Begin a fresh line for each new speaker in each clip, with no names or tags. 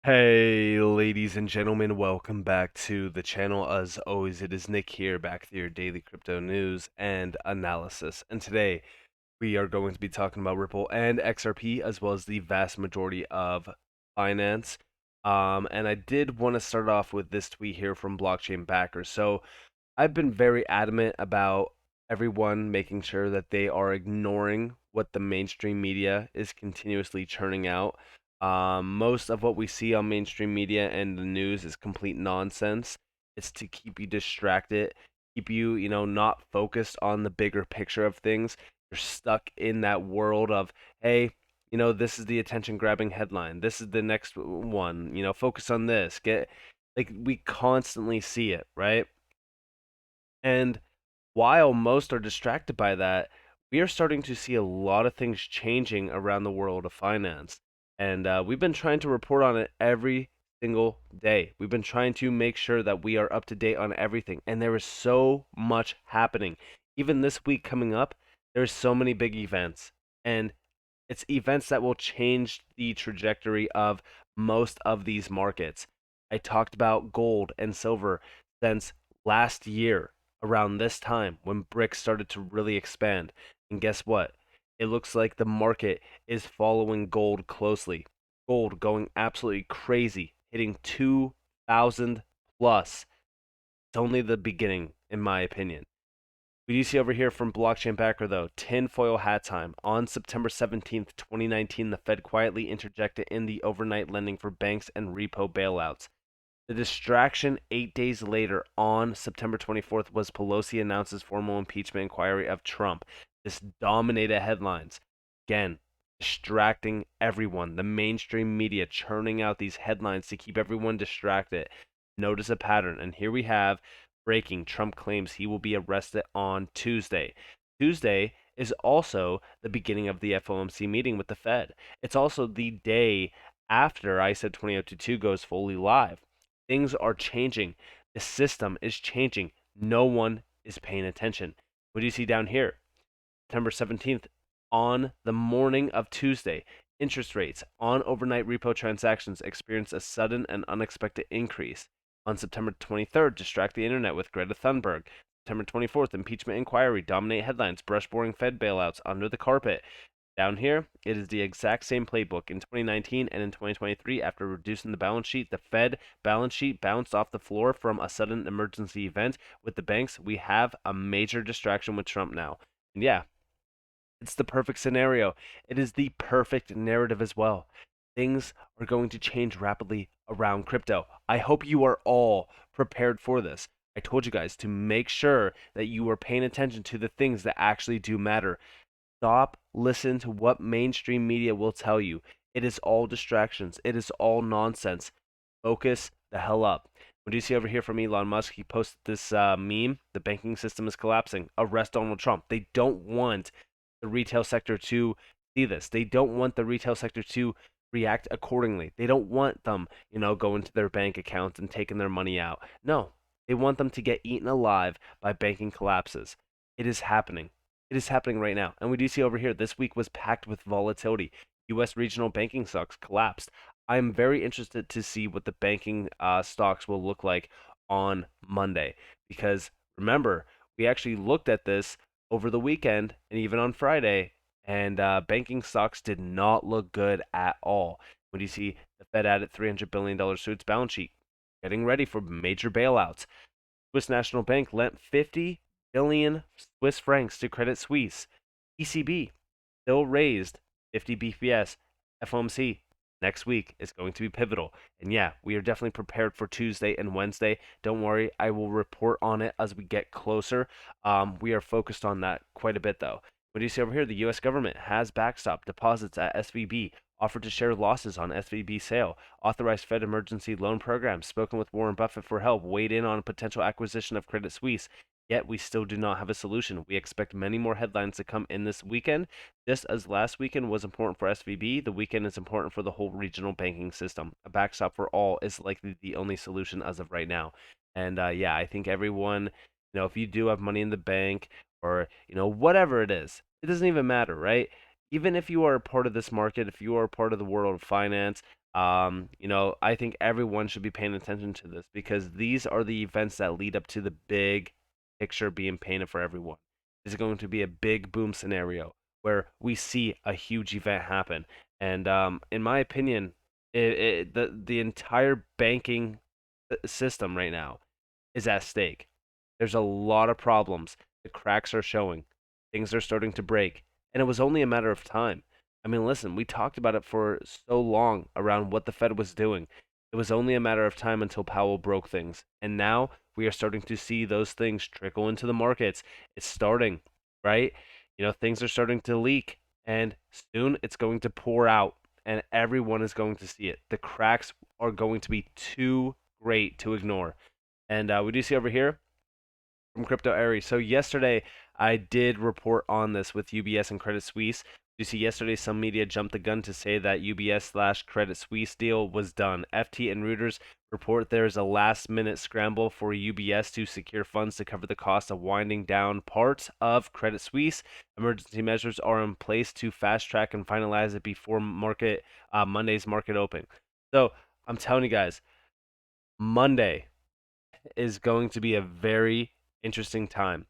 Hey, ladies and gentlemen, welcome back to the channel. As always, it is Nick here, back with your daily crypto news and analysis. And today, we are going to be talking about Ripple and XRP, as well as the vast majority of finance. And I did want to start off with this tweet here from Blockchain Backers. So, I've been very adamant about everyone making sure that they are ignoring what the mainstream media is continuously churning out. Most of what we see on mainstream media and the news is complete nonsense. It's to keep you distracted, keep you, not focused on the bigger picture of things. You're stuck in that world of, hey, this is the attention grabbing headline. This is the next one, focus on this. We constantly see it, right? And while most are distracted by that, we are starting to see a lot of things changing around the world of finance. And we've been trying to report on it every single day. We've been trying to make sure that we are up to date on everything. And there is so much happening. Even this week coming up, there's so many big events. And it's events that will change the trajectory of most of these markets. I talked about gold and silver since last year around this time when BRICS started to really expand. And guess what? It looks like the market is following gold closely. Gold going absolutely crazy, hitting 2,000 plus. It's only the beginning, in my opinion. We do see over here from Blockchain Backer, though, tinfoil hat time. On September 17th, 2019, the Fed quietly interjected in the overnight lending for banks and repo bailouts. The distraction 8 days later, on September 24th, was Pelosi announces formal impeachment inquiry of Trump. This dominated headlines. Again, distracting everyone. The mainstream media churning out these headlines to keep everyone distracted. Notice a pattern. And here we have breaking. Trump claims he will be arrested on Tuesday. Tuesday is also the beginning of the FOMC meeting with the Fed. It's also the day after I said 2022 goes fully live. Things are changing. The system is changing. No one is paying attention. What do you see down here? September 17th, on the morning of Tuesday, interest rates on overnight repo transactions experienced a sudden and unexpected increase. On September 23rd, distract the internet with Greta Thunberg. September 24th, impeachment inquiry, dominate headlines, brush boring Fed bailouts under the carpet. Down here, it is the exact same playbook. In 2019 and in 2023, after reducing the balance sheet, the Fed balance sheet bounced off the floor from a sudden emergency event. With the banks, we have a major distraction with Trump now. And yeah, it's the perfect scenario. It is the perfect narrative as well. Things are going to change rapidly around crypto. I hope you are all prepared for this. I told you guys to make sure that you are paying attention to the things that actually do matter. Stop listening to what mainstream media will tell you. It is all distractions. It is all nonsense. Focus the hell up. What do you see over here from Elon Musk? He posted this meme. The banking system is collapsing. Arrest Donald Trump. They don't want the retail sector to see this. They don't want the retail sector to react accordingly. They don't want them, going to their bank accounts and taking their money out. No, they want them to get eaten alive by banking collapses. It is happening. It is happening right now. And we do see over here, this week was packed with volatility. U.S. regional banking stocks collapsed. I'm very interested to see what the banking stocks will look like on Monday. Because remember, we actually looked at this over the weekend and even on Friday, and banking stocks did not look good at all. When you see the Fed added $300 billion to its balance sheet, getting ready for major bailouts. Swiss National Bank lent 50 billion Swiss francs to Credit Suisse. ECB still raised 50 BPS. FOMC next week is going to be pivotal. And yeah, we are definitely prepared for Tuesday and Wednesday. Don't worry, I will report on it as we get closer. We are focused on that quite a bit, though. What do you see over here? The U.S. government has backstop deposits at SVB, offered to share losses on SVB sale, authorized Fed emergency loan programs, spoken with Warren Buffett for help, weighed in on potential acquisition of Credit Suisse. Yet we still do not have a solution. We expect many more headlines to come in this weekend. Just as last weekend was important for SVB, the weekend is important for the whole regional banking system. A backstop for all is likely the only solution as of right now. And yeah, I think everyone, if you do have money in the bank or, whatever it is, it doesn't even matter, right? Even if you are a part of this market, if you are a part of the world of finance, I think everyone should be paying attention to this because these are the events that lead up to the big picture being painted for everyone. Is going to be a big boom scenario where we see a huge event happen. And in my opinion, the entire banking system right now is at stake. There's a lot of problems. The cracks are showing. Things are starting to break. And it was only a matter of time. I mean, listen, we talked about it for so long around what the Fed was doing. It was only a matter of time until Powell broke things. And now we are starting to see those things trickle into the markets. It's starting, right? Things are starting to leak. And soon it's going to pour out. And everyone is going to see it. The cracks are going to be too great to ignore. And we do see over here from Crypto Aries. So yesterday I did report on this with UBS and Credit Suisse. You see, yesterday some media jumped the gun to say that UBS / Credit Suisse deal was done. FT and Reuters report there is a last-minute scramble for UBS to secure funds to cover the cost of winding down parts of Credit Suisse. Emergency measures are in place to fast-track and finalize it before Monday's market open. So I'm telling you guys, Monday is going to be a very interesting time.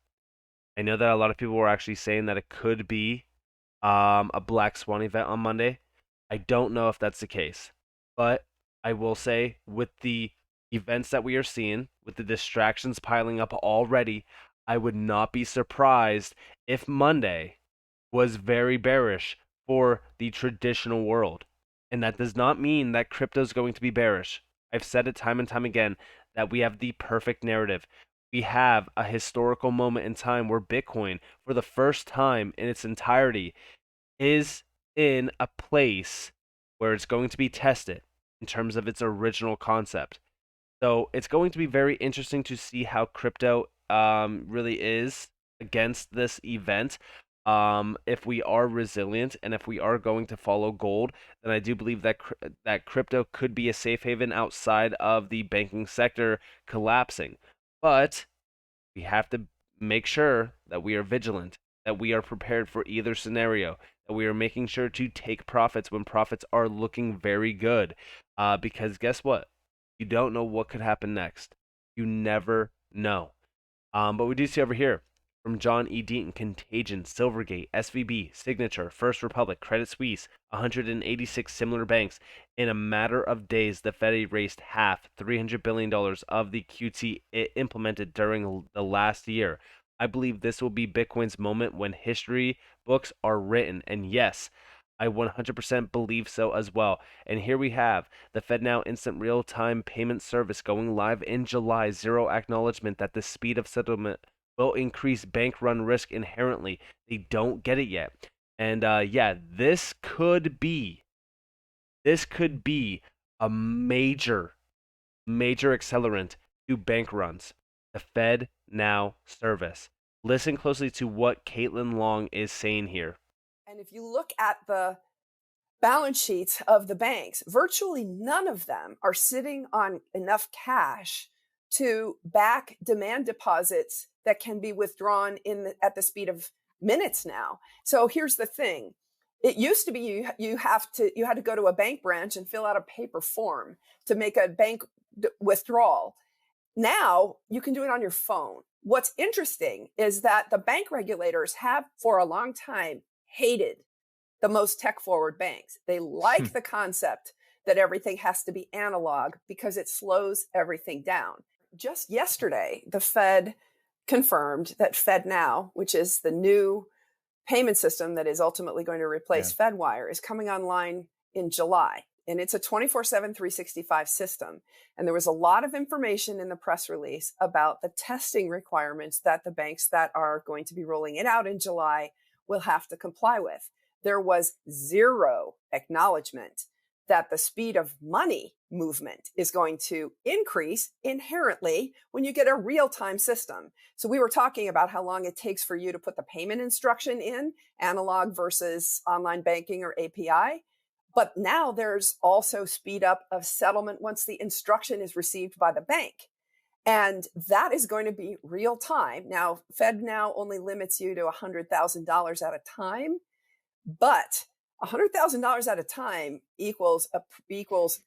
I know that a lot of people were actually saying that it could be a Black Swan event on Monday. I don't know if that's the case, but I will say with the events that we are seeing, with the distractions piling up already, I would not be surprised if Monday was very bearish for the traditional world. And that does not mean that crypto is going to be bearish. I've said it time and time again that we have the perfect narrative. We have a historical moment in time where Bitcoin, for the first time in its entirety, is in a place where it's going to be tested in terms of its original concept. So it's going to be very interesting to see how crypto really is against this event. If we are resilient and if we are going to follow gold, then I do believe that crypto could be a safe haven outside of the banking sector collapsing. But we have to make sure that we are vigilant, that we are prepared for either scenario, that we are making sure to take profits when profits are looking very good. Because guess what? You don't know what could happen next. You never know. But we do see over here from John E. Deaton, Contagion, Silvergate, SVB, Signature, First Republic, Credit Suisse, 186 similar banks. In a matter of days, the Fed erased half, $300 billion of the QT it implemented during the last year. I believe this will be Bitcoin's moment when history books are written. And yes, I 100% believe so as well. And here we have the FedNow Instant Real-Time Payment Service going live in July. Zero acknowledgement that the speed of settlement will increase bank run risk inherently. They don't get it yet. And yeah, this could be a major accelerant to bank runs. The FedNow service. Listen closely to what Caitlin Long is saying here.
And if you look at the balance sheets of the banks, virtually none of them are sitting on enough cash to back demand deposits that can be withdrawn at the speed of minutes now. So here's the thing. It used to be you had to go to a bank branch and fill out a paper form to make a bank withdrawal. Now you can do it on your phone. What's interesting is that the bank regulators have for a long time hated the most tech forward banks. They like the concept that everything has to be analog because it slows everything down. Just yesterday, the Fed confirmed that FedNow, which is the new payment system that is ultimately going to replace FedWire, is coming online in July. And it's a 24/7, 365 system. And there was a lot of information in the press release about the testing requirements that the banks that are going to be rolling it out in July will have to comply with. There was zero acknowledgement that the speed of money movement is going to increase inherently when you get a real-time system. So we were talking about how long it takes for you to put the payment instruction in, analog versus online banking or API. But now there's also speed up of settlement once the instruction is received by the bank. And that is going to be real time. Now, FedNow only limits you to $100,000 at a time. But $100,000 at a time equals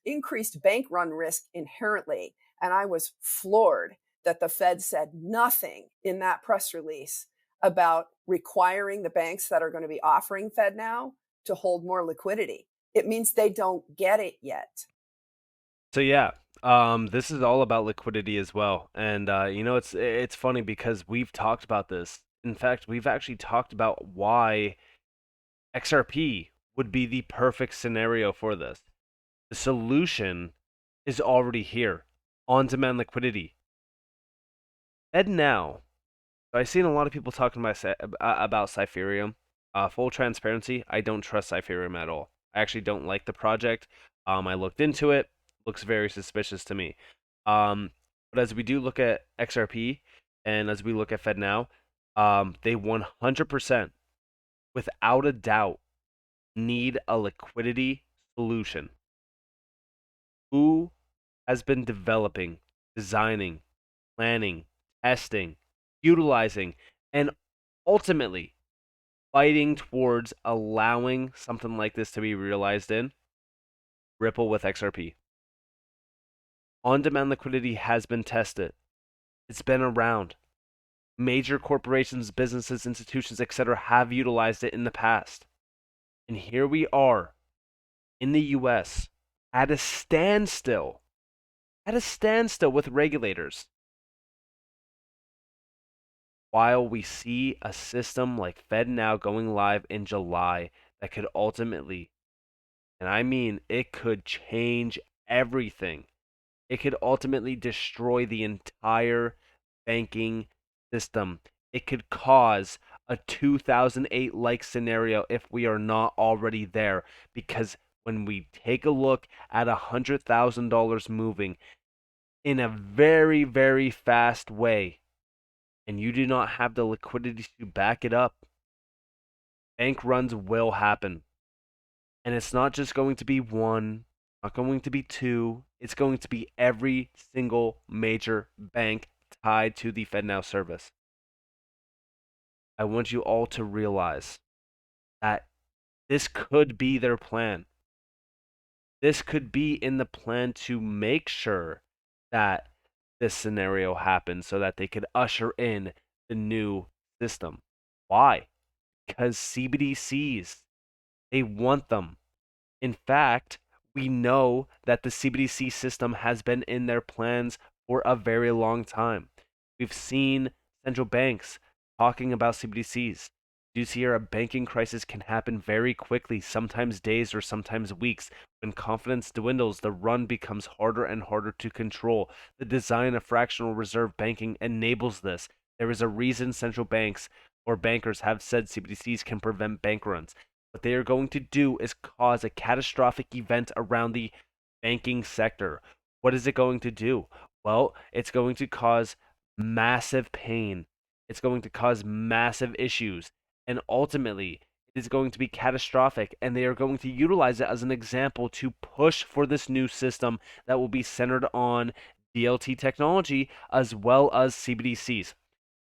increased bank run risk inherently. And I was floored that the Fed said nothing in that press release about requiring the banks that are going to be offering FedNow to hold more liquidity. It means they don't get it yet.
So yeah, this is all about liquidity as well. And it's funny because we've talked about this. In fact, we've actually talked about why XRP would be the perfect scenario for this. The solution is already here. On-demand liquidity. FedNow. So I've seen a lot of people talking about Cypherium. Full transparency, I don't trust Cypherium at all. I actually don't like the project. I looked into it. Looks very suspicious to me. Um, but as we do look at XRP and as we look at FedNow, they 100%, without a doubt, need a liquidity solution. Who has been developing, designing, planning, testing, utilizing, and ultimately fighting towards allowing something like this to be realized in? Ripple with XRP. On demand liquidity has been tested, it's been around. Major corporations, businesses, institutions, etc., have utilized it in the past. And here we are in the US at a standstill with regulators, while we see a system like FedNow going live in July that could ultimately, and I mean it could change everything. It could ultimately destroy the entire banking system. It could cause a 2008 like scenario if we are not already there. Because when we take a look at $100,000 moving in a very, very fast way, and you do not have the liquidity to back it up, bank runs will happen. And it's not just going to be one, not going to be two, it's going to be every single major bank tied to the FedNow service. I want you all to realize that this could be their plan. This could be in the plan to make sure that this scenario happens so that they could usher in the new system. Why? Because CBDCs, they want them. In fact, we know that the CBDC system has been in their plans for a very long time. We've seen central banks talking about CBDCs. Do you see here a banking crisis can happen very quickly, sometimes days or sometimes weeks. When confidence dwindles, the run becomes harder and harder to control. The design of fractional reserve banking enables this. There is a reason central banks or bankers have said CBDCs can prevent bank runs. What they are going to do is cause a catastrophic event around the banking sector. What is it going to do? Well, it's going to cause massive pain. It's going to cause massive issues. And ultimately, it is going to be catastrophic. And they are going to utilize it as an example to push for this new system that will be centered on DLT technology as well as CBDCs.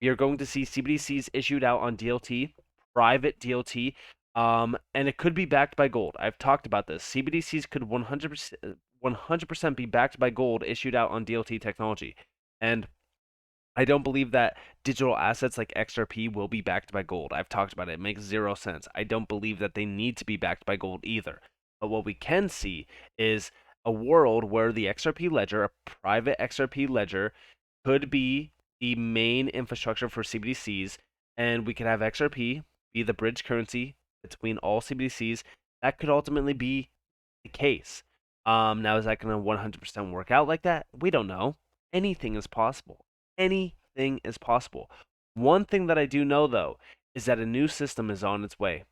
We are going to see CBDCs issued out on DLT, private DLT, and it could be backed by gold. I've talked about this. CBDCs could 100% be backed by gold issued out on DLT technology. And I don't believe that digital assets like XRP will be backed by gold. I've talked about it. It makes zero sense. I don't believe that they need to be backed by gold either. But what we can see is a world where the XRP ledger, a private XRP ledger, could be the main infrastructure for CBDCs, and we could have XRP be the bridge currency between all CBDCs. That could ultimately be the case. Now, is that going to 100% work out like that? We don't know. Anything is possible. Anything is possible. One thing that I do know, though, is that a new system is on its way.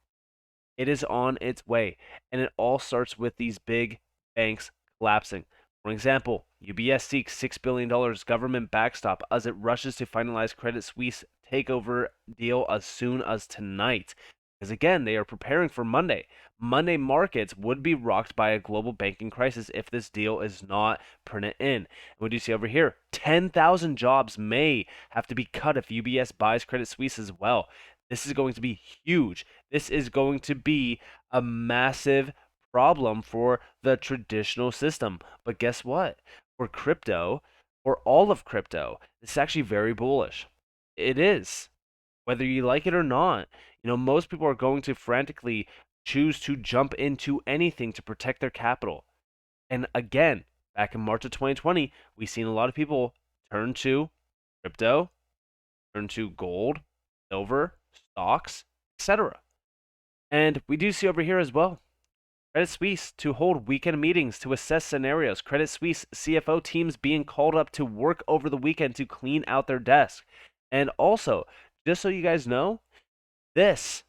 It is on its way. And it all starts with these big banks collapsing. For example, UBS seeks $6 billion government backstop as it rushes to finalize Credit Suisse takeover deal as soon as tonight. Because again, they are preparing for Monday. Monday markets would be rocked by a global banking crisis if this deal is not printed in. And what do you see over here? 10,000 jobs may have to be cut if UBS buys Credit Suisse as well. This is going to be huge. This is going to be a massive problem for the traditional system. But guess what? For crypto, for all of crypto, this is actually very bullish. It is, whether you like it or not. Most people are going to frantically choose to jump into anything to protect their capital. And again, back in March of 2020, we've seen a lot of people turn to crypto, turn to gold, silver, stocks, etc. And we do see over here as well Credit Suisse to hold weekend meetings to assess scenarios. Credit Suisse CFO teams being called up to work over the weekend to clean out their desk. And also, just so you guys know, this,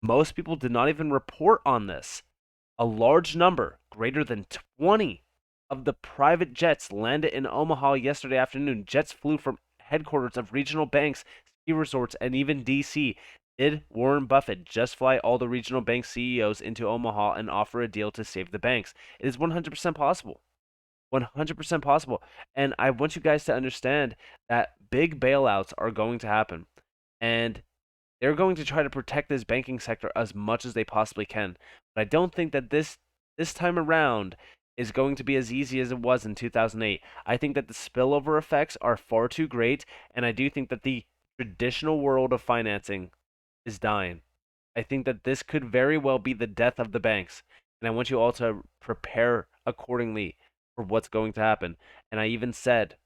most people did not even report on this. A large number, greater than 20, of the private jets landed in Omaha yesterday afternoon. Jets flew from headquarters of regional banks, ski resorts, and even DC. Did Warren Buffett just fly all the regional bank CEOs into Omaha and offer a deal to save the banks? It is 100% possible. 100% possible. And I want you guys to understand that big bailouts are going to happen. And they're going to try to protect this banking sector as much as they possibly can. But I don't think that this time around is going to be as easy as it was in 2008. I think that the spillover effects are far too great, and I do think that the traditional world of financing is dying. I think that this could very well be the death of the banks, and I want you all to prepare accordingly for what's going to happen. And I even said,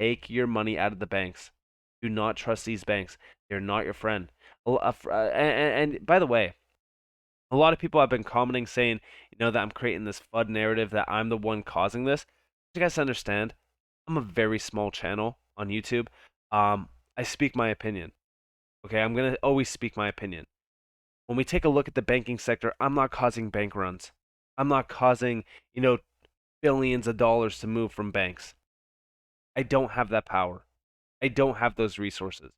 take your money out of the banks. Do not trust these banks. They're not your friend. And by the way, a lot of people have been commenting saying, that I'm creating this FUD narrative that I'm the one causing this. You guys understand? I'm a very small channel on YouTube. I speak my opinion. Okay, I'm gonna always speak my opinion. When we take a look at the banking sector, I'm not causing bank runs. I'm not causing, billions of dollars to move from banks. I don't have that power. I don't have those resources.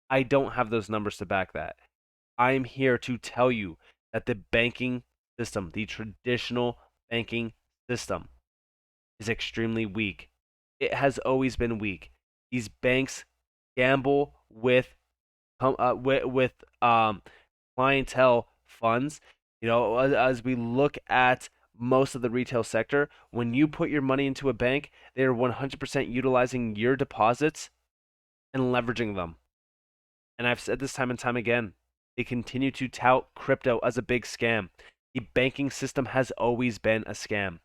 I don't have those numbers to back that. I am here to tell you that the banking system, the traditional banking system, is extremely weak. It has always been weak. These banks gamble with clientele funds. As we look at most of the retail sector, when you put your money into a bank, they are 100% utilizing your deposits and leveraging them. And I've said this time and time again, they continue to tout crypto as a big scam. The banking system has always been a scam.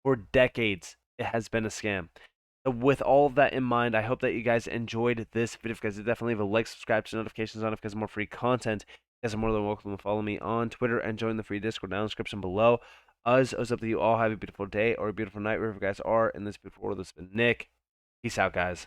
For decades, it has been a scam. So with all of that in mind, I hope that you guys enjoyed this video. If you guys did, definitely leave a like, subscribe, to notifications on if you guys have more free content. You guys are more than welcome to follow me on Twitter and join the free Discord down in the description below. Us, up to you all. Have a beautiful day or a beautiful night wherever you guys are in this beautiful world. This has been Nick. Peace out, guys.